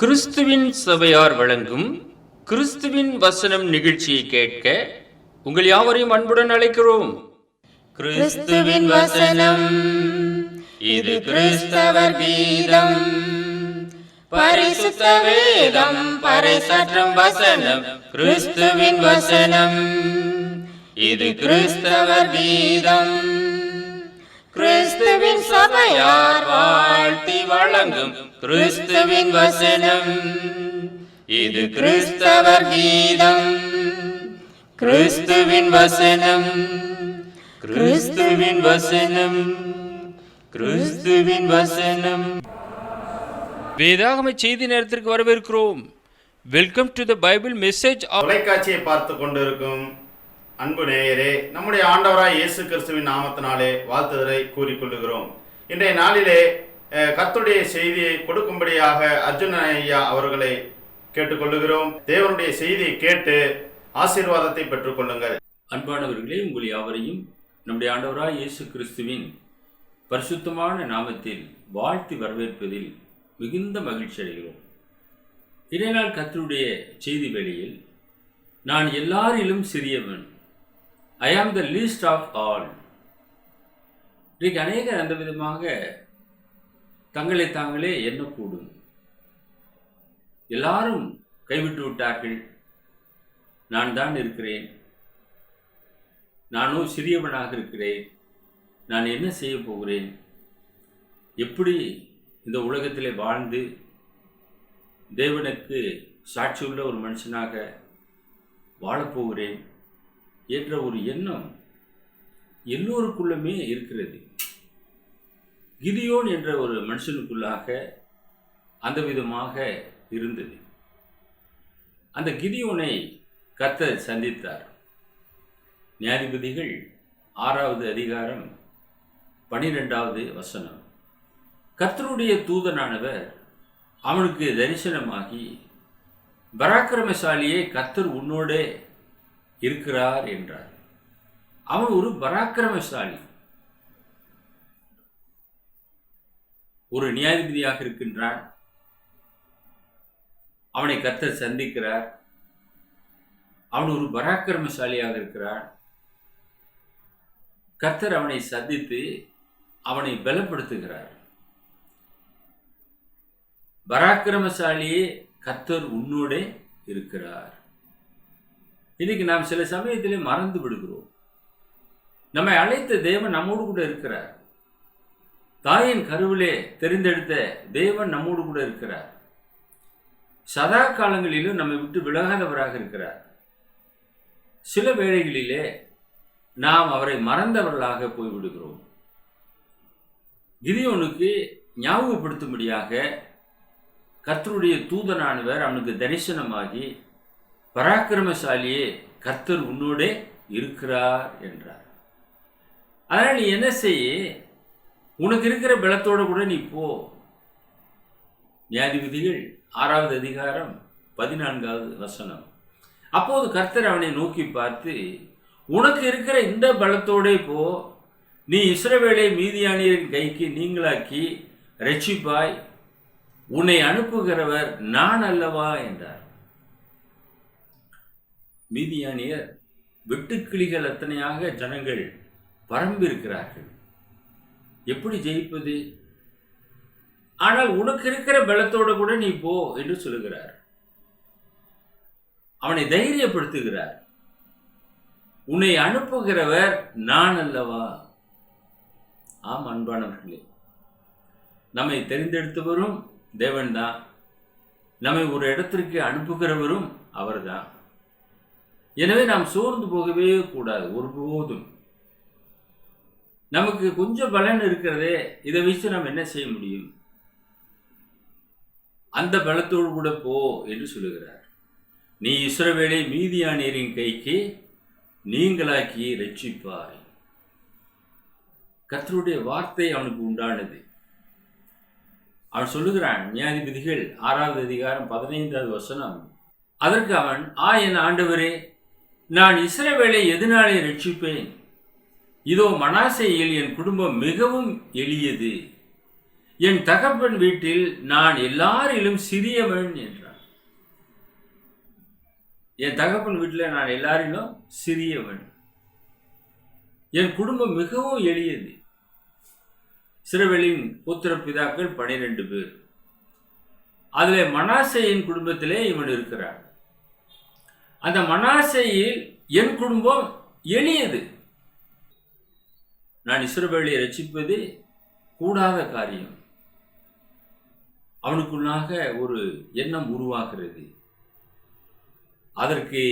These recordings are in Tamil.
கிறிஸ்துவின் சபையார் வழங்கும் கிறிஸ்துவின் வசனம் நிகழ்ச்சியை கேட்க உங்கள் யாவரையும் அன்புடன் அழைக்கிறோம். கிறிஸ்துவின் வசனம் இது கிறிஸ்தவர் கீதம், பரிசுத்த வேதம் பறைசாற்றும் வசனம். கிறிஸ்துவின் வசனம் இது கிறிஸ்தவர் கீதம், கிறிஸ்துவின் சபையார் வாழ்த்தி வழங்கும் கிறிஸ்துவின் வசனம் இது கிறிஸ்தவர் கீதம். கிறிஸ்துவின் வசனம், கிறிஸ்துவின் வசனம், கிறிஸ்துவின் வசனம். வேதாகம செய்தி நேரத்திற்கு வரவேற்கிறோம். Welcome to the Bible message. தொலைக்காட்சியை பார்த்து கொண்டிருக்கும் அன்பு நேயரே, நம்முடைய ஆண்டவராய் இயேசு கிறிஸ்துவின் நாமத்தினாலே வாழ்த்துதலை கூறிக்கொள்ளுகிறோம். இன்றைய நாளிலே கர்த்தருடைய செய்தியை கொடுக்கும்படியாக அர்ஜுன ஐயா அவர்களை கேட்டுக்கொள்ளுகிறோம். தேவனுடைய செய்தியை கேட்டு ஆசீர்வாதத்தை பெற்றுக் கொள்ளுங்கள். அன்பானவர்களே, உங்கள் யாவரையும் நம்முடைய ஆண்டவராய் இயேசு கிறிஸ்துவின் பரிசுத்தமான நாமத்தில் வாழ்த்தி வரவேற்பதில் மிகுந்த மகிழ்ச்சி அடைகிறோம். இடைநாள் கர்த்தருடைய செய்தி வேளையில் நான் எல்லாரிலும் சிறியவன், ஐ ஆம் த லீஸ்ட் ஆஃப் ஆல். இன்றைக்கு அநேகர் அந்த விதமாக தங்களை தாங்களே எண்ணக்கூடும். எல்லாரும் கைவிட்டு விட்டார்கள், நான் தான் இருக்கிறேன், நானும் சிறியவனாக இருக்கிறேன், நான் என்ன செய்ய போகிறேன், எப்படி இந்த உலகத்திலே வாழ்ந்து தேவனுக்கு சாட்சியுள்ள ஒரு மனுஷனாக வாழப்போகிறேன் என்ற ஒரு எண்ணம் எல்லோருக்குள்ளுமே இருக்கிறது. கிதியோன் என்ற ஒரு மனுஷனுக்குள்ளாக அந்த விதமாக இருந்தது. அந்த கிதியோனை கர்த்தர் சந்தித்தார். நியாயாதிபதிகள் 6வது அதிகாரம் 12வது வசனம். கர்த்தருடைய தூதனானவர் அவனுக்கு தரிசனமாகி, பராக்கிரமசாலியே, கர்த்தர் உன்னோடே இருக்கிறார் என்றார். அவன் ஒரு பராக்கிரமசாலி, ஒரு நியாயாதிபதியாக இருக்கின்றான். அவனை கர்த்தர் சந்திக்கிறார். அவன் ஒரு பராக்கிரமசாலியாக இருக்கிறான். கர்த்தர் அவனை சந்தித்து அவனை பலப்படுத்துகிறார். பராக்கிரமசாலியே, கர்த்தர் உன்னோடே இருக்கிறார். இன்னைக்கு நாம் சில சமயத்திலே மறந்து விடுகிறோம். நம்மை அழைத்த தேவன் நம்மோடு கூட இருக்கிறார். தாயின் கருவிலே தெரிந்தெடுத்த தேவன் நம்மோடு கூட இருக்கிறார். சதா காலங்களிலும் நம்மை விட்டு விலகாதவராக இருக்கிறார். சில வேளைகளிலே நாம் அவரை மறந்தவர்களாக போய்விடுகிறோம். கிதியோனுக்கு ஞாபகப்படுத்தும்படியாக கர்த்தருடைய தூதனானவர் அவனுக்கு தரிசனமாகி, பராக்கிரமசாலியே, கர்த்தர் உன்னோடே இருக்கிறார் என்றார். அதனால் நீ என்ன செய்ய, உனக்கு இருக்கிற பலத்தோடு கூட நீ போ. நியாயாதிபதிகள் 6வது அதிகாரம் 14வது வசனம். அப்போது கர்த்தர் அவனை நோக்கி பார்த்து, உனக்கு இருக்கிற இந்த பலத்தோடே போ, நீ இஸ்ரவேலை மீதியானியரின் கைக்கு நீங்களாக்கி ரட்சிப்பாய், உன்னை அனுப்புகிறவர் நான் அல்லவா என்றார். மீதியானியர் வெட்டுக்கிளிகள் அத்தனையாக ஜனங்கள் பரம்பிருக்கிறார்கள். எப்படி ஜெயிப்பது? ஆனால் உனக்கு இருக்கிற பலத்தோடு கூட நீ போ என்று சொல்லுகிறார். அவனை தைரியப்படுத்துகிறார். உன்னை அனுப்புகிறவர் நான் அல்லவா? ஆம் அன்பானவர்களே, நம்மை தெரிந்தெடுத்தவரும் தேவன்தான், நம்மை ஒரு இடத்திற்கு அனுப்புகிறவரும் அவர்தான். எனவே நாம் சோர்ந்து போகவே கூடாது ஒருபோதும். நமக்கு கொஞ்சம் பலன் இருக்கிறதே, இதை வச்சு நாம் என்ன செய்ய முடியும்? அந்த பலத்தோடு கூட போ என்று சொல்லுகிறார். நீ இஸ்ரவேலை மீதியானியரின் கைக்கு நீங்களாக்கி ரட்சிப்பாய். கர்த்தருடைய வார்த்தை அவனுக்கு உண்டானது. அவன் சொல்லுகிறான், நியாயாதிபதிகள் 6வது அதிகாரம் 15வது வசனம். அதற்கு அவன், என் ஆண்டவரே, நான் இஸ்ரவேலை எதனாலே ரட்சிப்பேன்? இதோ மனாசேயில் என் குடும்பம் மிகவும் எளியது, என் தகப்பன் வீட்டில் நான் எல்லாரிலும் சிறியவன் என்றான். என் தகப்பன் வீட்டில் நான் எல்லாரிலும் சிறியவன். என் குடும்பம் மிகவும் எளியது. இஸ்ரவேலின் புத்திர பிதாக்கள் 12 பேர். அதில் மனாசேயின் குடும்பத்திலே இவன் இருக்கிறான். அந்த மனாசேயில் என் குடும்பம் எளியது. நான் இஸ்ரவேலை ரட்சிப்பது கூடாத காரியம். அவனுக்குள்ளாக ஒரு எண்ணம் உருவாகிறது. அதற்கு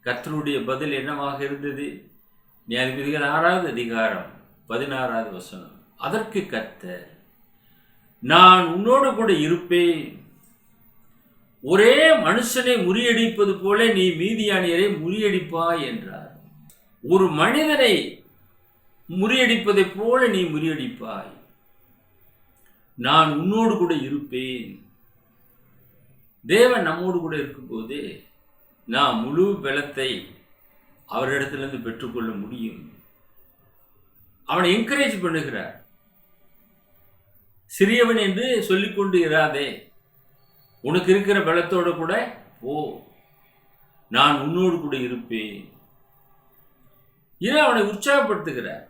கர்த்தருடைய பதில் என்னவாக இருந்தது? நியாயாதிபதிகள் 6வது அதிகாரம் 16வது வசனம். அதற்கு கர்த்தர், நான் உன்னோடு கூட இருப்பேன். ஒரே மனுஷனை முறியடிப்பது போல நீ மீதியானியரை முறியடிப்பாய் என்றார். ஒரு மனிதனை முறியடிப்பதைப் போல நீ முறியடிப்பாய். நான் உன்னோடு கூட இருப்பேன். தேவன் நம்மோடு கூட இருக்கும்போது நாம் முழு பலத்தை அவரிடத்திலிருந்து பெற்றுக்கொள்ள முடியும். அவனை என்கரேஜ் பண்ணுகிறார். சிறியவன் என்று சொல்லிக்கொண்டு இராதே, உனக்கு இருக்கிற பலத்தோடு கூட போ, நான் உன்னோடு கூட இருப்பேன். இதை அவனை உற்சாகப்படுத்துகிறார்.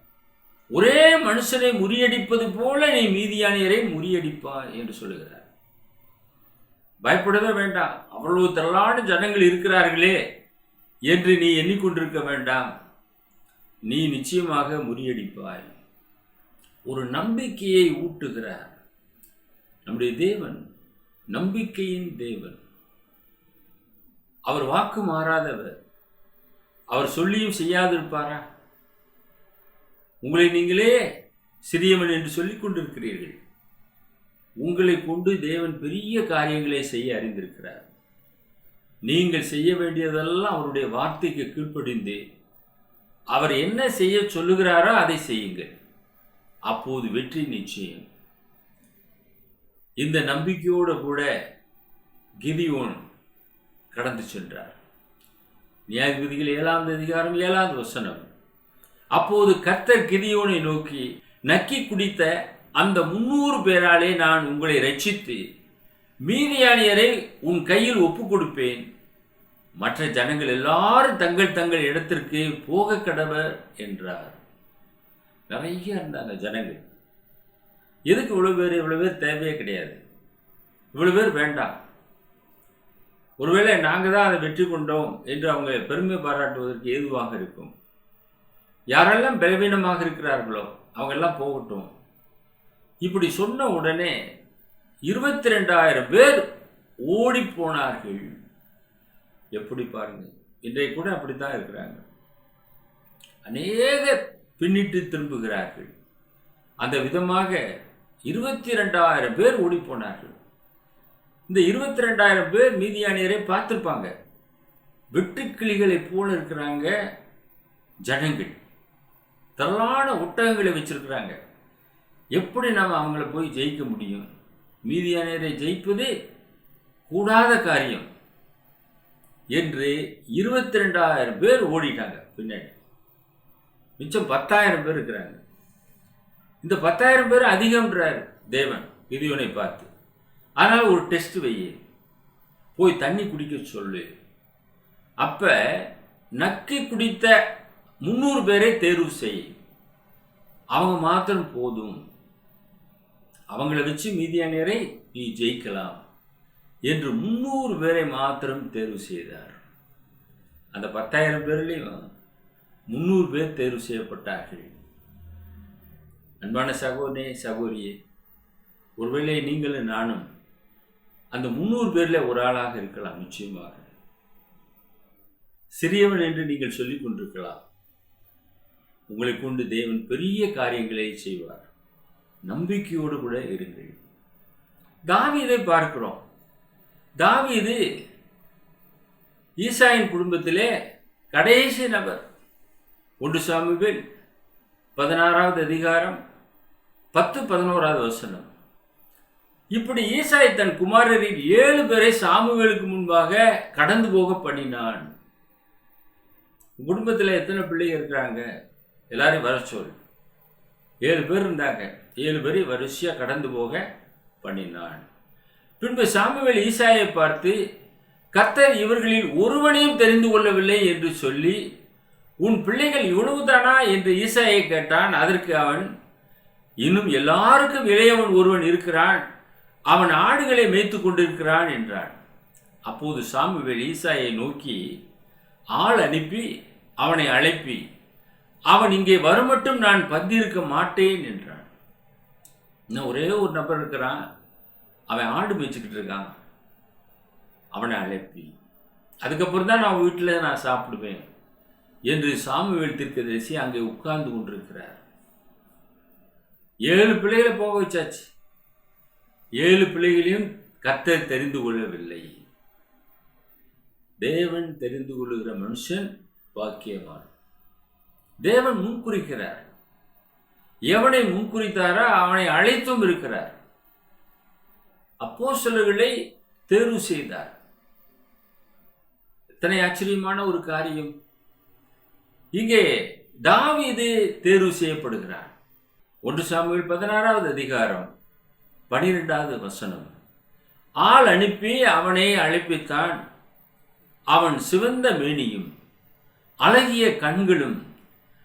ஒரே மனுஷனை முறியடிப்பது போல நீ மீதியானியரை முறியடிப்பாய் என்று சொல்லுகிறார். பயப்படவே வேண்டாம். அவ்வளவு திரளான ஜனங்கள் இருக்கிறார்களே என்று நீ எண்ணிக்கொண்டிருக்க வேண்டாம். நீ நிச்சயமாக முறியடிப்பாய். ஒரு நம்பிக்கையை ஊட்டுகிறார். நம்முடைய தேவன் நம்பிக்கையின் தேவன். அவர் வாக்கு மாறாதவர். அவர் சொல்லியும் செய்யாதிருப்பாரா? உங்களை நீங்களே சிறியவன் என்று சொல்லிக் கொண்டிருக்கிறீர்கள். உங்களை கொண்டு தேவன் பெரிய காரியங்களை செய்ய அறிந்திருக்கிறார். நீங்கள் செய்ய வேண்டியதெல்லாம் அவருடைய வார்த்தைக்கு கீழ்ப்படிந்து அவர் என்ன செய்ய சொல்லுகிறாரோ அதை செய்யுங்கள். அப்போது வெற்றி நிச்சயம். இந்த நம்பிக்கையோடு கூட கிதியோன் கடந்து சென்றார். நியாயாதிபதிகள் 7வது அதிகாரம் 7வது வசனம். அப்போது கர்த்தர் கிதியோனை நோக்கி, நக்கி குடித்த அந்த 300 பேராலே நான் உங்களை ரட்சித்து மீதியானியரை உன் கையில் ஒப்பு கொடுப்பேன். மற்ற ஜனங்கள் எல்லாரும் தங்கள் தங்கள் இடத்திற்கு போக கடவர் என்றார். நிறைய இருந்தாங்க ஜனங்கள். எதுக்கு இவ்வளவு பேர் தேவையே கிடையாது. இவ்வளவு பேர் வேண்டாம். ஒருவேளை நாங்கள் தான் அதை வெற்றி கொண்டோம் என்று அவங்க பெருமை பாராட்டுவதற்கு ஏதுவாக இருக்கும். யாரெல்லாம் பலவீனமாக இருக்கிறார்களோ அவங்கெல்லாம் போகட்டும். இப்படி சொன்ன உடனே 22,000 பேர் ஓடி போனார்கள். எப்படி பாருங்க, இன்றைக்கு கூட அப்படித்தான் இருக்கிறாங்க. அநேகர் பின்னிட்டு திரும்புகிறார்கள். அந்த விதமாக 22,000 பேர் ஓடி போனார்கள். இந்த 22,000 பேர் மீதியானியரை பார்த்திருப்பாங்க. வெட்டுக்கிளிகளை போல இருக்கிறாங்க ஜனங்கள். திரளான ஒட்டகங்களை வச்சிருக்கிறாங்க. எப்படி நாம் அவங்கள போய் ஜெயிக்க முடியும்? மீதியானியரை ஜெயிப்பது கூடாத காரியம் என்று 22,000 பேர் ஓடிட்டாங்க பின்னாடி. மிச்சம் 10,000 பேர் இருக்கிறாங்க. இந்த 10,000 பேர் அதிகம்ன்றார் தேவன் கிதியோனை பார்த்து. அதனால் ஒரு டெஸ்ட் வையே, போய் தண்ணி குடிக்க சொல்லு. அப்ப நக்கி குடித்த 300 பேரை தேர்வு செய். அவங்க மாத்திரம் போதும், அவங்கள வச்சு மீதியானியரை நீ ஜெயிக்கலாம் என்று 300 பேரை மாத்திரம் தேர்வு செய்தார். அந்த 10,000 பேர்லையும் 300 பேர் தேர்வு செய்யப்பட்டார்கள். அன்பான சகோதரனே, சகோதரியே, ஒருவேளை நீங்களும் நானும் அந்த 300 பேரில் ஒரு ஆளாக இருக்கலாம். நிச்சயமாக சிறியவன் என்று நீங்கள் சொல்லிக் கொண்டிருக்கலாம். உங்களை கொண்டு தேவன் பெரிய காரியங்களை செய்வார். நம்பிக்கையோடு கூட இருங்கள். தாவீதை பார்க்கிறோம். தாவீது ஈசாயின் குடும்பத்திலே கடைசி நபர். 1 சாமுவேல் 16வது அதிகாரம் 10-11வது வசனம். இப்படி ஈசாய் தன் குமாரரில் 7 பேரை சாமுவேலுக்கு முன்பாக கடந்து போக பண்ணினான். குடும்பத்தில் எத்தனை பிள்ளைங்க இருக்கிறாங்க? எல்லாரையும் வர சொல். 7 பேர் இருந்தாங்க. 7 பேரை வரிசையாக கடந்து போக பண்ணினான். பின்பு சாமுவேல் ஈசாயை பார்த்து, கர்த்தர் இவர்களில் ஒருவனையும் தெரிந்து கொள்ளவில்லை என்று சொல்லி, உன் பிள்ளைகள் இவ்வளவுதானா என்று ஈசாயை கேட்டான். அதற்கு அவன், இன்னும் எல்லாருக்கும் இளையவன் ஒருவன் இருக்கிறான், அவன் ஆடுகளை மேய்த்து கொண்டிருக்கிறான் என்றான். அப்போது சாமுவேல் ஈசாயை நோக்கி, ஆள் அனுப்பி அவனை அழைப்பி, அவன் இங்கே வருமட்டும் நான் பந்திருக்க மாட்டேன் என்றான். இன்னும் ஒரே ஒரு நபர் இருக்கிறான், அவன் ஆடு மேய்ச்சிக்கிட்டு இருக்கான், அவனை அழைப்பி, அதுக்கப்புறம் தான் நான் வீட்டில் நான் சாப்பிடுவேன் என்று சாமுவேல் தீர்க்கதரிசி அங்கே உட்கார்ந்து கொண்டிருக்கிறார். 7 பிள்ளைகளை போக வச்சாச்சு. 7 பிள்ளைகளையும் கர்த்தர் தெரிந்து கொள்ளவில்லை. தேவன் தெரிந்து கொள்ளுகிற மனுஷன் பாக்கியவான். தேவன் முன்குறிக்கிறார். எவனை முன்குறித்தாரோ அவனை அழைத்தும் இருக்கிறார். அப்போஸ்தலர்களை தேர்வு செய்தார். எத்தனை ஆச்சரியமான ஒரு காரியம்! இங்கே தாவீது தேர்வு செய்யப்படுகிறார். 1 சாமுவேல் 16வது அதிகாரம் 12வது வசனம். ஆள் அனுப்பி அவனை அழைப்பித்தான். அவன் சிவந்த மேனியும் அழகிய கண்களும்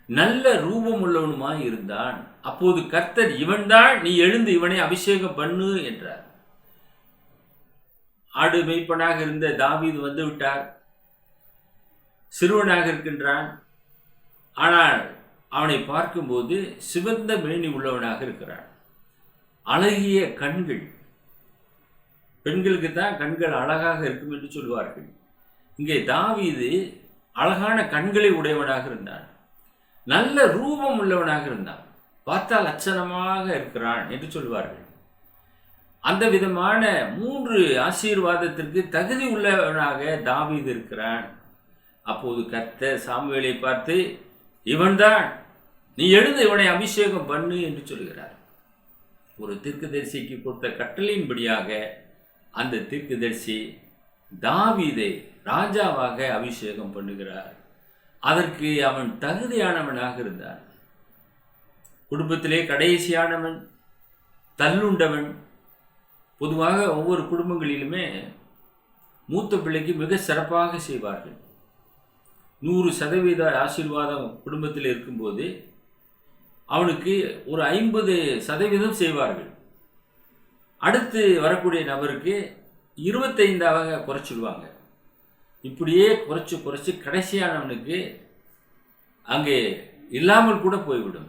நல்ல ரூபமுள்ளவனுமாய் இருந்தான். அப்போது கர்த்தர், இவன்தான், நீ எழுந்து இவனை அபிஷேகம் பண்ணு என்றார். ஆடு மேய்ப்பனாக இருந்த தாவீது வந்து விட்டார். சிறுவனாக இருக்கின்றான். ஆனால் அவனை பார்க்கும்போது சிவந்த மேனி உள்ளவனாக இருக்கிறான். அழகிய கண்கள். பெண்களுக்கு தான் கண்கள் அழகாக இருக்கும் என்று சொல்வார்கள். இங்கே தாவீது அழகான கண்களை உடையவனாக இருந்தான். நல்ல ரூபம் உள்ளவனாக இருந்தான். பார்த்தால் லட்சணமாக இருக்கிறான் என்று சொல்வார்கள். அந்த விதமான 3 ஆசீர்வாதத்திற்கு தகுதி உள்ளவனாக தாவீது இருக்கிறான். அப்போது கர்த்தர் சாமுவேலை பார்த்து, இவன்தான், நீ எழுந்து இவனை அபிஷேகம் பண்ணு என்று சொல்கிறார். ஒரு தீர்க்கதரிசிக்கு கொடுத்த கட்டளையின்படியாக அந்த தீர்க்கதரிசி தாவீதை ராஜாவாக அபிஷேகம் பண்ணுகிறார். அதற்கு அவன் தகுதியானவனாக இருந்தான். குடும்பத்திலே கடைசியானவன், தள்ளுண்டவன். பொதுவாக ஒவ்வொரு குடும்பங்களிலுமே மூத்த பிள்ளைக்கு மிக சிறப்பாக செய்வார்கள். 100% ஆசீர்வாதம் குடும்பத்தில் இருக்கும்போது அவனுக்கு ஒரு 50% செய்வார்கள். அடுத்து வரக்கூடிய நபருக்கு 25 குறைச்சிடுவாங்க. இப்படியே குறைச்சி கடைசியானவனுக்கு அங்கே இல்லாமல் கூட போய்விடும்.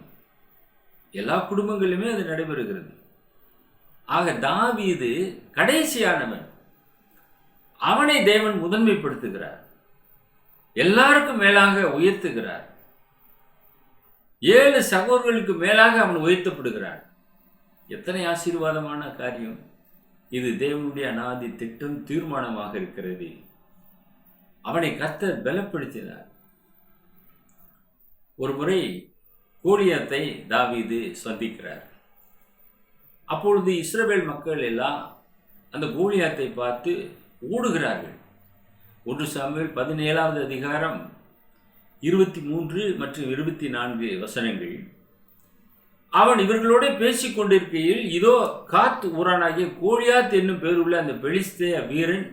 எல்லா குடும்பங்களிலுமே அது நடைபெறுகிறது. ஆக தாவீது கடைசியானவன். அவனை தேவன் முதன்மைப்படுத்துகிறார். எல்லாருக்கும் மேலாக உயர்த்துகிறார். 7 சகோதரர்களுக்கு மேலாக அவன் உயர்த்தப்படுகிறான். எத்தனை ஆசீர்வாதமான காரியம்! இது தேவனுடைய அநாதி திட்டம், தீர்மானமாக இருக்கிறது. அவனை கர்த்தர் பலப்படுத்தினார். ஒரு முறை கோலியாத்தை தாவீது சந்திக்கிறார். அப்பொழுது இஸ்ரவேல் மக்கள் எல்லாம் அந்த கோலியாத்தை பார்த்து ஓடுகிறார்கள். 1 சாமுவேல் 17வது அதிகாரம் 23 மற்றும் 24 வசனங்கள். அவன் இவர்களோட பேசிக் கொண்டிருக்கையில், இதோ காத் ஊரானாகிய கோலியாத் என்னும் பேருள்ள அந்த பெலிஸ்தேய வீரன்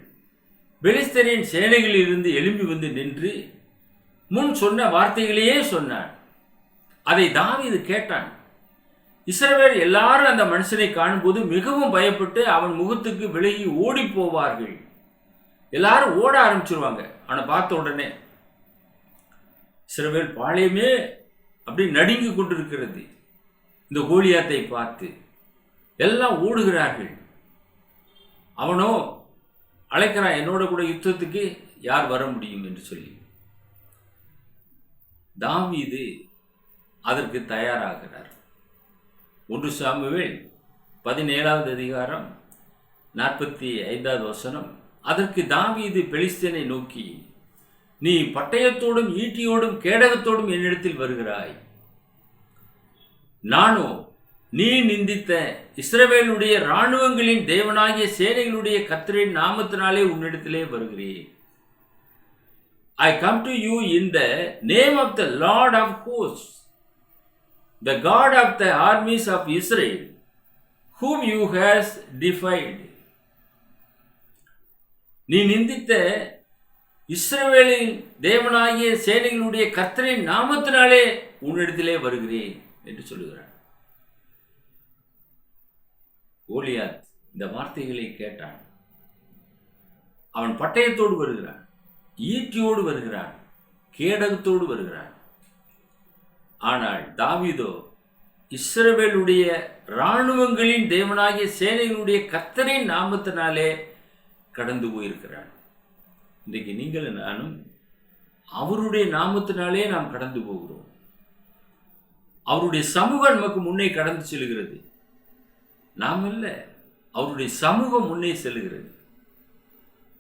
பெலிஸ்தரின் சேனைகளில் இருந்து எழும்பி வந்து நின்று முன் சொன்ன வார்த்தைகளையே சொன்னான். அதை தாவீது கேட்டான். இஸ்ரவேல் எல்லாரும் அந்த மனுஷனை காணும்போது மிகவும் பயப்பட்டு அவன் முகத்துக்கு விலகி ஓடி போவார்கள். எல்லாரும் ஓட ஆரம்பிச்சிருவாங்க. அவனை பார்த்த உடனே இஸ்ரவேல் பாளையமே அப்படி நடுங்கி கொண்டிருக்கிறது. இந்த கோலியாத்தை பார்த்து எல்லாம் ஓடுகிறார்கள். அவனோ அழைக்கிறான், என்னோட கூட யுத்தத்துக்கு யார் வர முடியும் என்று சொல்லி. தாவீது அதற்கு தயாராகிறார். 1 சாமுவேல் 17வது அதிகாரம் 45வது வசனம். அதற்கு தாவீது பெலிஸ்தேனை நோக்கி, நீ பட்டயத்தோடும் ஈட்டியோடும் கேடகத்தோடும் என்னிடத்தில் வருகிறாய். நானோ நீ நிந்தித்த இஸ்ரவேலுடைய இராணுவங்களின் தேவனாகிய சேனைகளுடைய கர்த்தரின் நாமத்தினாலே உன்னிடத்திலே வருகிறேன். I come to you in the name of the Lord of hosts. the God of the armies of Israel, whom you has defied. நீ நிந்தித்த இஸ்ரவேலின் தேவனாகிய சேனைகளுடைய கர்த்தரின் நாமத்தினாலே உன்னிடத்திலே வருகிறேன் என்று சொல்லுகிறான். கோலியாத் இந்த வார்த்தைகளை கேட்டான். அவன் பட்டயத்தோடு வருகிறான், ஈட்டியோடு வருகிறான், கேடகத்தோடு வருகிறான். ஆனால் தாவீதோ இஸ்ரவேலுடைய இராணுவங்களின் தேவனாகிய சேனைகளுடைய கர்த்தரின் நாமத்தினாலே கடந்து போயிருக்கிறான். இன்றைக்கு நீங்களும் நானும் அவருடைய நாமத்தினாலே நாம் கடந்து போகிறோம். அவருடைய சமூகம் நமக்கு முன்னே கடந்து செல்கிறது. நாம் அல்ல, அவருடைய சமூகம் முன்னே செல்கிறது.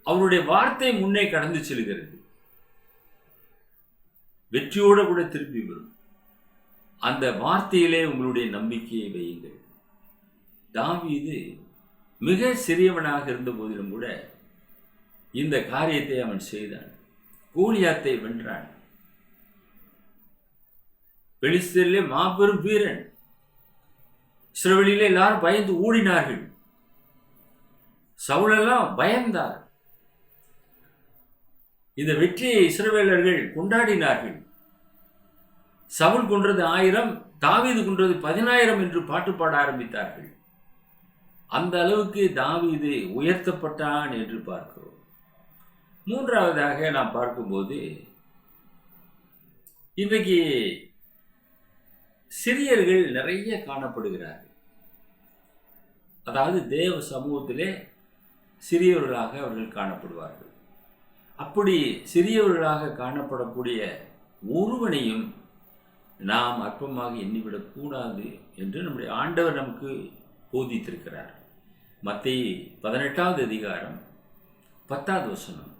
அவருடைய வார்த்தை முன்னே கடந்து செல்கிறது. வெற்றியோடு கூட திருப்பி வரும். அந்த வார்த்தையிலே உங்களுடைய நம்பிக்கையை வையுங்கள். தாவீது மிக சிறியவனாக இருந்த போதிலும் கூட இந்த காரியத்தை அவன் செய்தான். கோலியாத்தை வென்றான். பெலிஸ்தரிலே மாபெரும் வீரன். இஸ்ரவேலிலே எல்லாரும் பயந்து ஓடினார்கள். சவுலெல்லாம் பயந்தார். இந்த வெற்றியை இஸ்ரவேலர்கள் கொண்டாடினார்கள். சவுல் கொன்றது 1000, தாவீது கொன்றது 10000 என்று பாட்டு பாட ஆரம்பித்தார்கள். அந்த அளவுக்கு தாவீது உயர்த்தப்பட்டான் என்று பார்க்கிறோம். மூன்றாவதாக நாம் பார்க்கும்போது, இன்றைக்கு சிறியர்கள் நிறைய காணப்படுகிறார்கள். அதாவது தேவ சமூகத்திலே சிறியவர்களாக அவர்கள் காணப்படுவார்கள். அப்படி சிறியவர்களாக காணப்படக்கூடிய ஒருவனையும் நாம் அற்பமாக எண்ணிவிடக்கூடாது என்று நம்முடைய ஆண்டவர் நமக்கு போதித்திருக்கிறார். மத்தேயு 18வது அதிகாரம் 10வது வசனம்.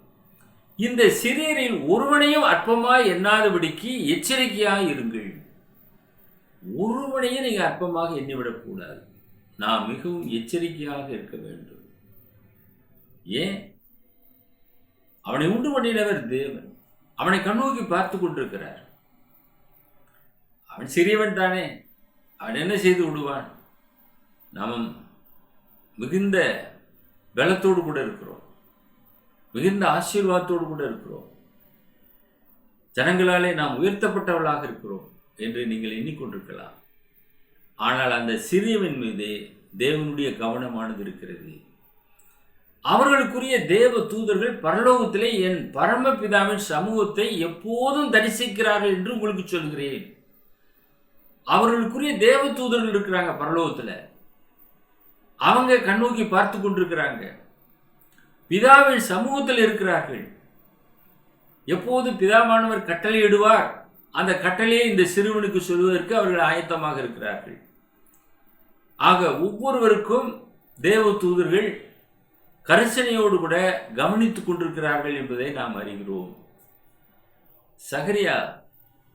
இந்த சிறியரில் ஒருவனையும் அற்பமாய் எண்ணாதபடிக்கு எச்சரிக்கையாக இருங்கள். ஒருவனையும் நீங்கள் அற்பமாக எண்ணிவிடக்கூடாது. நாம் மிகவும் எச்சரிக்கையாக இருக்க வேண்டும். ஏன்? அவனை உண்டு பண்ணினவர் தேவன். அவனை கண்ணோக்கி பார்த்து கொண்டிருக்கிறார். அவன் சிறியவன் தானே, அவன் என்ன செய்து விடுவான்? நாம் மிகுந்த பலத்தோடு கூட இருக்கிறோம், மிகுந்த ஆசீர்வாதத்தோடு கூட இருக்கிறோம், ஜனங்களாலே நாம் உயர்த்தப்பட்டவர்களாக இருக்கிறோம் என்று நீங்கள் எண்ணிக்கொண்டிருக்கலாம். ஆனால் அந்த சிறியவன் மீது தேவனுடைய கவனமானது இருக்கிறது. அவர்களுக்குரிய தேவ தூதர்கள் பரலோகத்திலே என் பரமபிதாவின் சமூகத்தை எப்போதும் தரிசிக்கிறார்கள் என்று உங்களுக்கு சொல்கிறேன். அவர்களுக்குரிய தேவ தூதர்கள் இருக்கிறாங்க பரலோகத்தில். அவங்க கண்ணோக்கி பார்த்து கொண்டிருக்கிறாங்க. பிதாவின் சமூகத்தில் இருக்கிறார்கள். எப்போது பிதாவானவர் கட்டளையிடுவார், அந்த கட்டளையை இந்த சிறுவனுக்கு சொல்வதற்கு அவர்கள் ஆயத்தமாக இருக்கிறார்கள். ஆக ஒவ்வொருவருக்கும் தேவ தூதர்கள் கரிசனையோடு கூட கவனித்துக் கொண்டிருக்கிறார்கள் என்பதை நாம் அறிகிறோம். சகரியா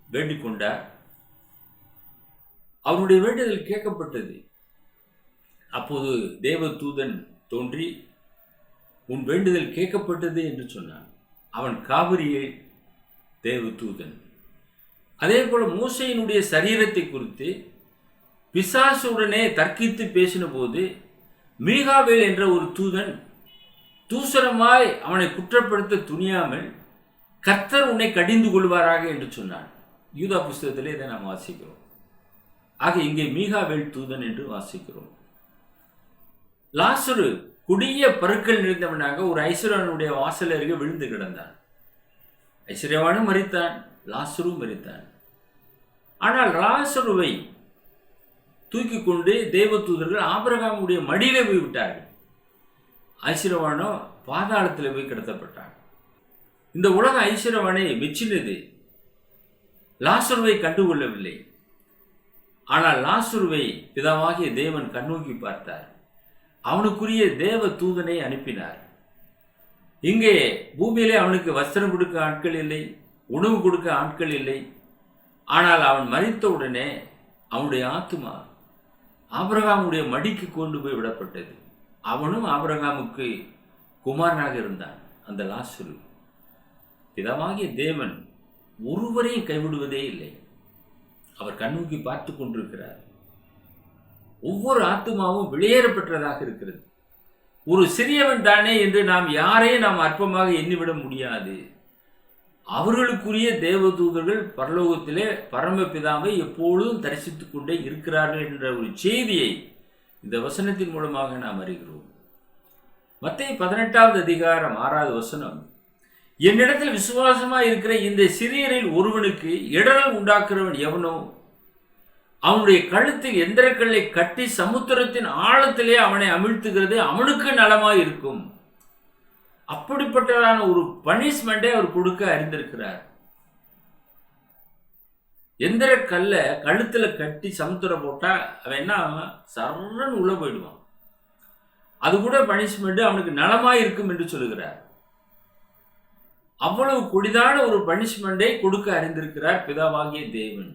வேண்டிக் கொண்டார். அவருடைய வேண்டுதல் கேட்கப்பட்டது. அப்போது தேவ தூதன் தோன்றி உன் வேண்டுதல் கேட்கப்பட்டது என்று சொன்னான். அவன் காவிரியை தேவ தூதன். அதே போல மோசையினுடைய சரீரத்தை குறித்து பிசாசுடனே தர்க்கித்து பேசின போது மீகாவேல் என்ற ஒரு தூதன் தூசரமாய் அவனை குற்றப்படுத்த துணியாமல் கர்த்தர் உன்னை கடிந்து கொள்வாராக என்று சொன்னான். யூதா புஸ்தகத்திலே இதை நாம் வாசிக்கிறோம். ஆக இங்கே மீகாவேல் தூதன் என்று வாசிக்கிறோம். லாசரு குடிய பருக்கள் நிறைந்தவனாக ஒரு ஐஸ்வர்யனுடைய வாசல் அருகே விழுந்து கிடந்தான். ஐஸ்வர்யவானும் மரித்தான், லாசரும் மரித்தான். ஆனால் லாசருவை தூக்கி கொண்டு தேவதூதர்கள் ஆபிரகாமுடைய மடியிலே போய் விட்டார்கள். ஐஸ்வர்யவானோ பாதாளத்தில் போய் கிடத்தப்பட்டான். இந்த உலக ஐஸ்வர்யவானை வெச்சினது, லாசருவை கண்டுகொள்ளவில்லை. ஆனால் லாசருவை பிதாவாகிய தேவன் கண்ணோக்கி பார்த்தார். அவனுக்குரிய தேவ தூதனை அனுப்பினார். இங்கே பூமியிலே அவனுக்கு வஸ்திரம் கொடுக்க ஆட்கள் இல்லை, உணவு கொடுக்க ஆட்கள் இல்லை. ஆனால் அவன் மரித்தவுடனே அவனுடைய ஆத்துமா ஆபிரகாமுடைய மடிக்கு கொண்டு போய் விடப்பட்டது. அவனும் ஆபிரகாமுக்கு குமாரனாக இருந்தான். அந்த லாசரு பிதாவாகிய தேவன் ஒருவரையும் கைவிடுவதே இல்லை. அவர் கண்ணோக்கி பார்த்து கொண்டிருக்கிறார். ஒவ்வொரு ஆத்துமாவும் வெளியேற பெற்றதாக இருக்கிறது. ஒரு சிறியவன் தானே என்று நாம் யாரையும் நாம் அற்பமாக எண்ணிவிட முடியாது. அவர்களுக்குரிய தேவதூதர்கள் பரலோகத்திலே பரமபிதாவை எப்பொழுதும் தரிசித்துக் கொண்டே இருக்கிறார்கள் என்ற ஒரு செய்தியை இந்த வசனத்தின் மூலமாக நாம் அறிகிறோம். மத்தேயு 18வது அதிகாரம் 6வது வசனம், என்னிடத்தில் விசுவாசமாய் இருக்கிற இந்த சிறியரில் ஒருவனுக்கு இடரல் உண்டாக்குறவன் எவனோ அவனுடைய கழுத்தில் எந்திரக்கல்லை கட்டி சமுத்திரத்தின் ஆழத்திலே அவனை அமிழ்த்துகிறது அவனுக்கு நலமாய் இருக்கும். அப்படிப்பட்டதான ஒரு பனிஷ்மெண்டை அவர் கொடுக்க அறிந்திருக்கிறார். எந்திர கல்லை கழுத்துல கட்டி சமுத்திரம் போட்டா அவன் என்ன ஆவான்? சர்றன்னு உள்ள போயிடுவான். அது கூட பனிஷ்மெண்ட் அவனுக்கு நலமாய் இருக்கும் என்று சொல்லுகிறார். அவ்வளவு கொடிதான ஒரு பனிஷ்மெண்டை கொடுக்க அறிந்திருக்கிறார் பிதாவாகிய தேவன்.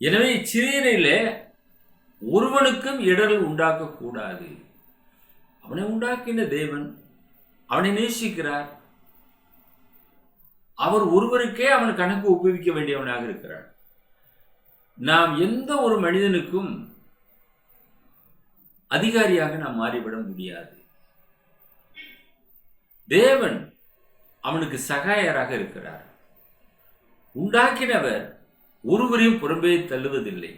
எனவே சிறியரிலே ஒருவனுக்கும் இடரல் உண்டாக்க கூடாது. அவனை உண்டாக்கின தேவன், அவனை நேசிக்கிறார். அவர் ஒருவருக்கே அவன் கணக்கு ஒப்புவிக்க வேண்டியவனாக இருக்கிறார். நாம் எந்த ஒரு மனிதனுக்கும் அதிகாரியாக நாம் மாறிவிட முடியாது. தேவன் அவனுக்கு சகாயராக இருக்கிறார். உண்டாக்கினவர் ஒருவரையும் புறம்பே தள்ளுவதில்லை.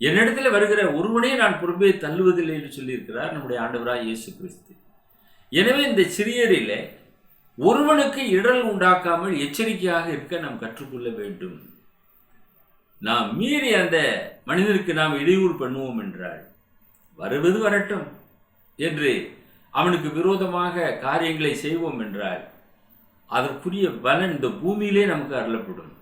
என்னிடத்தில் வருகிற ஒருவனே நான் புறம்பே தள்ளுவதில்லை என்று சொல்லியிருக்கிறார் நம்முடைய ஆண்டவராய் இயேசு கிறிஸ்து. எனவே இந்த சிறியரிலே ஒருவனுக்கு இடரல் உண்டாக்காமல் எச்சரிக்கையாக இருக்க நாம் கற்றுக்கொள்ள வேண்டும். நாம் மீறி அந்த மனிதனுக்கு நாம் இடையூறு பண்ணுவோம் என்றால் வருவது வரட்டும் என்று அவனுக்கு விரோதமாக காரியங்களை செய்வோம் என்றால் அதற்குரிய பலன் இந்த பூமியிலே நமக்கு அருளப்படும்.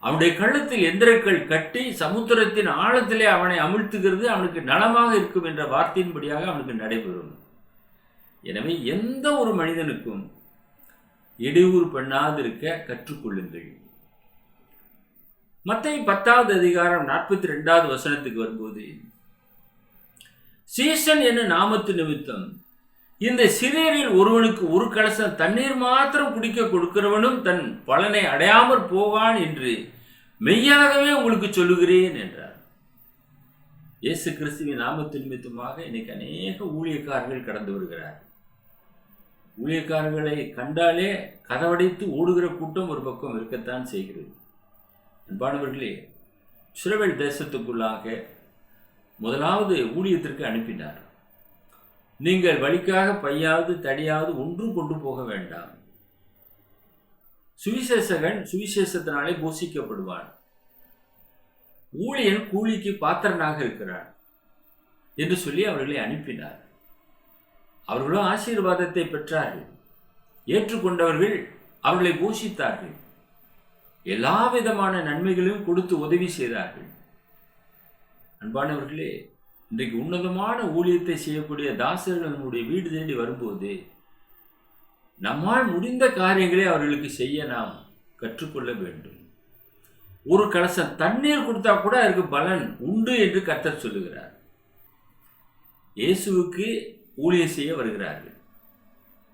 அவனுடைய கழுத்தில் எந்திரக்கள் கட்டி சமுத்திரத்தின் ஆழத்திலே அவனை அமிழ்த்துகிறது அவனுக்கு நலமாக இருக்கும் என்ற வார்த்தையின்படியாக அவனுக்கு நடைபெறும். எனவே எந்த ஒரு மனிதனுக்கும் இடையூறு பண்ணாதிருக்க கற்றுக்கொள்ளுங்கள். மத்தேயு 10வது அதிகாரம் 42வது வசனத்துக்கு வரும்போது, சீசன் என்னும் நாமத்து நிமித்தம் இந்த சிறியரில் ஒருவனுக்கு ஒரு கலசம் தண்ணீர் மாத்திரம் குடிக்க கொடுக்கிறவனும் தன் பலனை அடையாமற் போகான் என்று மெய்யாகவே உங்களுக்கு சொல்லுகிறேன் என்றார். இயேசு கிறிஸ்துவின் நாமத்து நிமித்தமாக இன்னைக்கு அநேக ஊழியக்காரர்கள் கடந்து வருகிறார். ஊழியக்காரர்களை கண்டாலே கதவடைத்து ஓடுகிற கூட்டம் ஒரு பக்கம் இருக்கத்தான் செய்கிறது. அன்பானவர்களே, இஸ்ரவேல் தேசத்துக்குள்ளாக முதலாவது ஊழியத்திற்கு அனுப்பினார். நீங்கள் வழிக்காக பையாவது தடியாவது ஒன்றும் கொண்டு போக வேண்டாம். சுவிசேஷகன் சுவிசேஷத்தினாலே போஷிக்கப்படுவான். ஊழியன் கூலிக்கு பாத்திரனாக இருக்கிறான் என்று சொல்லி அவர்களை அனுப்பினார். அவர்களும் ஆசீர்வாதத்தை பெற்றார்கள். ஏற்றுக்கொண்டவர்கள் அவர்களை போஷித்தார்கள். எல்லா விதமான நன்மைகளையும் கொடுத்து உதவி செய்தார்கள். அன்பானவர்களே, இன்றைக்கு உன்னதமான ஊழியத்தை செய்யக்கூடிய தாசர்கள் நம்முடைய வீடு தேடி வரும்போது நம்மால் முடிந்த காரியங்களை அவர்களுக்கு செய்ய நாம் கற்றுக்கொள்ள வேண்டும். ஒரு கலசம் தண்ணீர் கொடுத்தா கூட அதற்கு பலன் உண்டு என்று கர்த்தர் சொல்லுகிறார். இயேசுவுக்கு ஊழியம் செய்ய வருகிறார்கள்.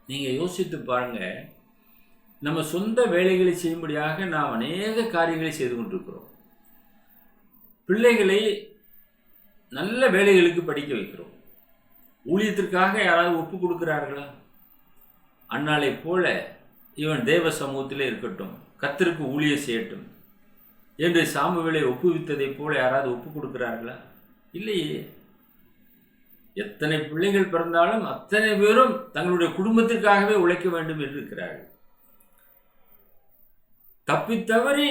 நீங்க யோசித்து பாருங்க, நம்ம சொந்த வேலைகளை செய்யும்படியாக நாம் அநேக காரியங்களை செய்து கொண்டிருக்கிறோம். பிள்ளைகளை நல்ல வேலைகளுக்கு படிக்க வைக்கிறோம். ஊழியத்திற்காக யாராவது ஒப்பு கொடுக்கிறார்களா? அன்னாலை போல இவன் தேவ சமூகத்திலே இருக்கட்டும், கர்த்தருக்கு ஊழியம் செய்யட்டும் என்று சாமுவேலை ஒப்புவித்ததை போல யாராவது ஒப்பு கொடுக்கிறார்களா? இல்லையே. எத்தனை பிள்ளைகள் பிறந்தாலும் அத்தனை பேரும் தங்களுடைய குடும்பத்திற்காகவே உழைக்க வேண்டும் என்று இருக்கிறார்கள். தப்பித்தவறி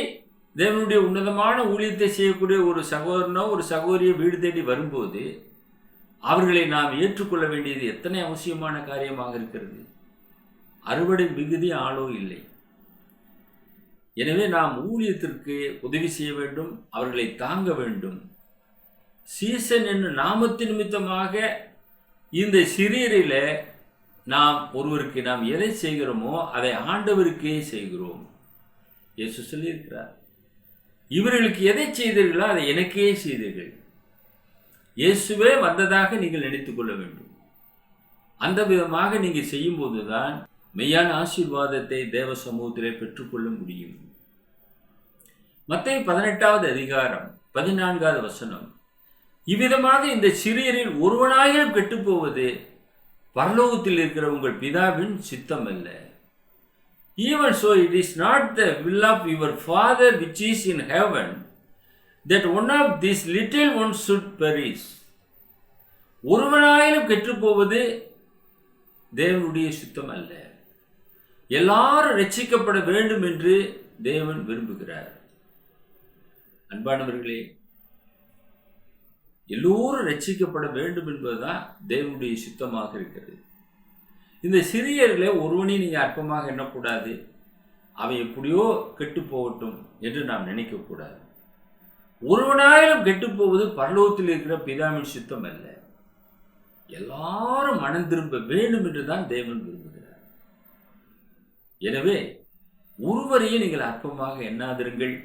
தேவனுடைய உன்னதமான ஊழியத்தை செய்யக்கூடிய ஒரு சகோதரனோ ஒரு சகோதரியை வீடு தேடி வரும்போது அவர்களை நாம் ஏற்றுக்கொள்ள வேண்டியது எத்தனை அவசியமான காரியமாக இருக்கிறது. அறுவடை மிகுதி ஆளோ இல்லை. எனவே நாம் ஊழியத்திற்கு உதவி செய்ய வேண்டும், அவர்களை தாங்க வேண்டும். சீசன் என்னும் நாமத்தின் நிமித்தமாக இந்த சிறியரில் நாம் ஒருவருக்கு நாம் எதை செய்கிறோமோ அதை ஆண்டவருக்கே செய்கிறோம். இயேசு சொல்லியிருக்கிறார், இவர்களுக்கு எதை செய்தீர்களோ அதை எனக்கே செய்தீர்கள். இயேசுவே வந்ததாக நீங்கள் நினைத்துக் கொள்ள வேண்டும். அந்த விதமாக நீங்கள் செய்யும்போதுதான் மெய்யான ஆசீர்வாதத்தை தேவ சமூகத்திலே பெற்றுக்கொள்ள முடியும். மத்தேயு 18வது அதிகாரம் 14வது வசனம், இவ்விதமாக இந்த சிறியரில் ஒருவனாயிரம் கெட்டுப் போவது பரலோகத்தில் இருக்கிற உங்கள் பிதாவின் சித்தம் அல்ல. Even so, it is not the will of your Father which is in heaven that one of these little ones should perish. ஒருவனாயிரம் கெட்டுப் போவது தேவனுடைய சித்தம் அல்ல. எல்லாரும் ரட்சிக்கப்பட வேண்டும் என்று தேவன் விரும்புகிறார். அன்பானவர்களே, எல்லோரும் ரட்சிக்கப்பட வேண்டும் என்பதுதான் தேவனுடைய சித்தமாக இருக்கிறது. இந்த சிறியர்களை ஒருவனையும் நீங்கள் அற்பமாக எண்ணக்கூடாது. அவன் எப்படியோ கெட்டு போகட்டும் என்று நாம் நினைக்கக்கூடாது. ஒருவனாயிரம் கெட்டு போவது பரலோகத்தில் இருக்கிற பிதாவின் சித்தம் அல்ல. எல்லாரும் மனம் திரும்ப வேண்டும் என்றுதான் தேவன் விரும்புகிறார். எனவே ஒருவரையும் நீங்கள் அற்பமாக எண்ணாதிருங்கள்.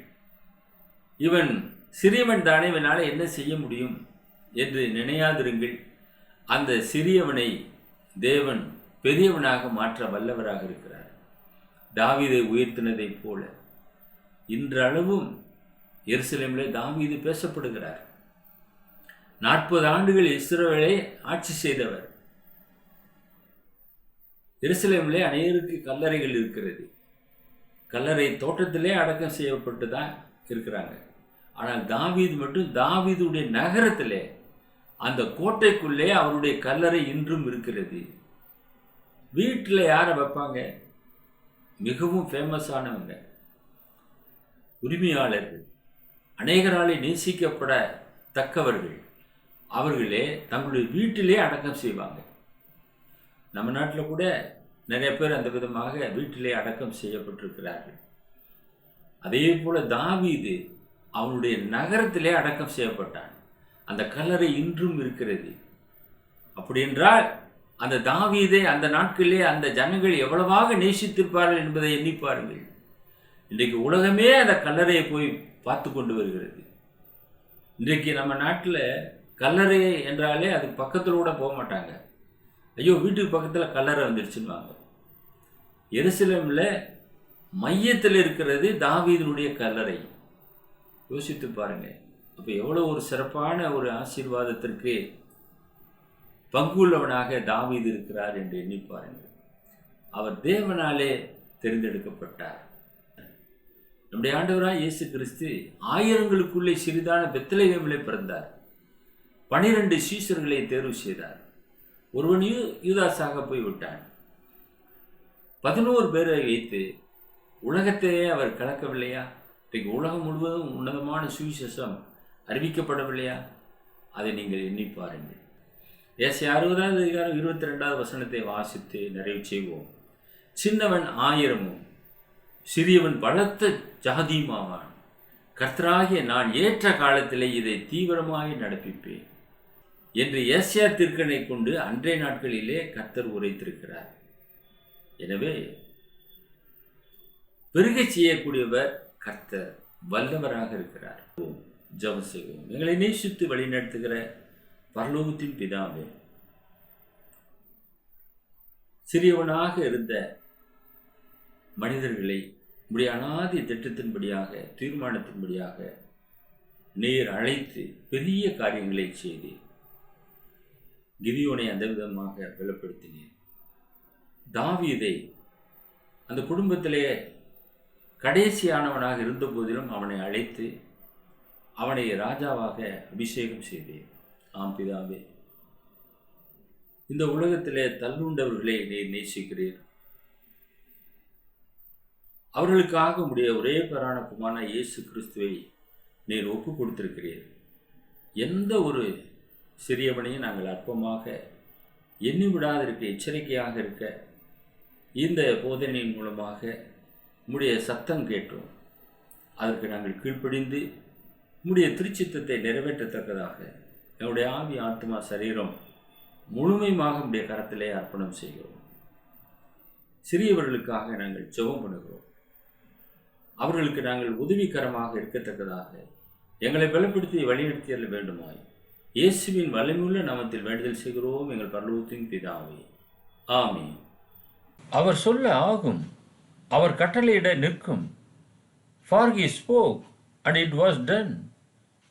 இவன் சிறியவன் தானே, இவனால என்ன செய்ய முடியும் என்று நினையாதிருங்கள். அந்த சிறியவனை தேவன் பெரியவனாக மாற்ற வல்லவராக இருக்கிறார். தாவீதை உயர்த்தினதைப் போல இன்றளவும் எருசலேமிலே தாவீது பேசப்படுகிறார். 40 ஆண்டுகள் இஸ்ரவேலை ஆட்சி செய்தவர். எருசலேமிலே அநேகருக்கு கல்லறைகள் இருக்கிறது. கல்லறை தோட்டத்திலே அடக்கம் செய்யப்பட்டு தான் இருக்கிறாங்க. ஆனால் தாவீது மட்டும் தாவீதுடைய நகரத்திலே, அந்த கோட்டைக்குள்ளே அவருடைய கல்லறை இன்றும் இருக்கிறது. வீட்டில் யாரை வைப்பாங்க? மிகவும் ஃபேமஸானவங்க, உரிமையாளர்கள், அநேகராலே நேசிக்கப்படத்தக்கவர்கள், அவர்களே தங்களுடைய வீட்டிலே அடக்கம் செய்வாங்க. நம்ம நாட்டில் கூட நிறைய பேர் அந்த விதமாக வீட்டிலே அடக்கம் செய்யப்பட்டிருக்கிறார்கள். அதே போல தாவீது அவனுடைய நகரத்திலே அடக்கம் செய்யப்பட்டான். அந்த கல்லறை இன்றும் இருக்கிறது. அப்படி என்றால் அந்த தாவீதை அந்த நாட்களிலே அந்த ஜனங்கள் எவ்வளவாக நேசித்திருப்பார்கள் என்பதை எண்ணி பாருங்கள். இன்றைக்கு உலகமே அந்த கல்லறையை போய் பார்த்து கொண்டு வருகிறது. இன்றைக்கு நம்ம நாட்டில் கல்லறை என்றாலே அது பக்கத்தில் கூட போக மாட்டாங்க. ஐயோ, வீட்டுக்கு பக்கத்தில் கல்லறை வந்துடுச்சுன்னுவாங்க. எருசலேமில் மையத்தில் இருக்கிறது தாவீதினுடைய கல்லறை. யோசித்து பாருங்க. அப்போ எவ்வளோ ஒரு சிறப்பான ஒரு ஆசீர்வாதத்திற்கு பங்குள்ளவனாக தாவீது இருக்கிறார் என்று எண்ணி பாருங்கள். அவர் தேவனாலே தெரிந்தெடுக்கப்பட்டார். நம்முடைய ஆண்டவராய் இயேசு கிறிஸ்து ஆயிரங்களுக்குள்ளே சிறிதான பெத்லகேமிலே பிறந்தார். 12 சீஷர்களை தேர்வு செய்தார். ஒருவன் யூதாஸாக போய்விட்டான். 11 பேரை வைத்து உலகத்தையே அவர் கலக்கவில்லையா? இன்றைக்கு உலகம் முழுவதும் உன்னதமான சுவிசேஷம் அறிவிக்கப்படவில்லையா? அதை நீங்கள் எண்ணி பாருங்கள். ஏசாயா 60வது அதிகாரம் 22வது வசனத்தை வாசித்து நிறைவு செய்வோம். சின்னவன் 1000 சிறியவன் பலத்த ஜாதியுமாவான். கர்த்தராகிய நான் ஏற்ற காலத்திலே இதை தீவிரமாக நடப்பிப்பேன் என்று ஏசாயா தீர்க்கனை கொண்டு அன்றைய நாட்களிலே கர்த்தர் உரைத்திருக்கிறார். எனவே பெருகை செய்யக்கூடியவர் கர்த்தர் வல்லவராக இருக்கிறார். ஜெபம் செய்வோம். எங்களை நேசித்து வழிநடத்துகிற பரலோகத்தின் பிதாவே, சிறியவனாக இருந்த மனிதர்களை உடைய அநாதி திட்டத்தின்படியாக, தீர்மானத்தின்படியாக நீர் அழைத்து பெரிய காரியங்களை செய்து கிதியோனை அந்த விதமாக பலப்படுத்தினீர். தாவீதை அந்த குடும்பத்திலே கடைசியானவனாக இருந்த போதிலும் அவனை அழைத்து அவனை ராஜாவாக அபிஷேகம் செய்தேன். ஆம் பிதாவே, இந்த உலகத்திலே தள்ளுண்டவர்களை நீர் நேசிக்கிறீர். அவர்களுக்காக உடைய ஒரே பேரான குமாரனான இயேசு கிறிஸ்துவை நீர் ஒப்பு கொடுத்திருக்கிறீர். எந்த ஒரு சிறியவனையும் நாங்கள் அற்பமாக எண்ணி விடாதிருக்க, எச்சரிக்கையாக இருக்க இந்த போதனையின் மூலமாக உம்முடைய சத்தம் கேட்டோம். அதற்கு நாங்கள் கீழ்ப்படிந்து உம்முடைய திருச்சித்தத்தை நிறைவேற்றத்தக்கதாக எங்களுடைய ஆவி, ஆத்மா, சரீரம் முழுமையாக உம்முடைய கரத்திலே அர்ப்பணம் செய்கிறோம். சிறியவர்களுக்காக நாங்கள் ஜெபம் பண்ணுகிறோம். அவர்களுக்கு நாங்கள் உதவிகரமாக இருக்கத்தக்கதாக எங்களை பலப்படுத்தி வழிநடத்தியல்ல வேண்டுமாய் இயேசுவின் வல்லமையுள்ள நாமத்தில் வேண்டுதல் செய்கிறோம் எங்கள் பரலோகத்தின் பிதாவே, ஆமென். அவர் சொல்ல ஆகும், அவர் கட்டளையிட நிற்கும். For he spoke and it was done.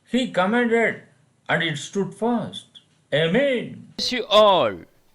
He commanded, and it stood fast. Amen. Bless you all.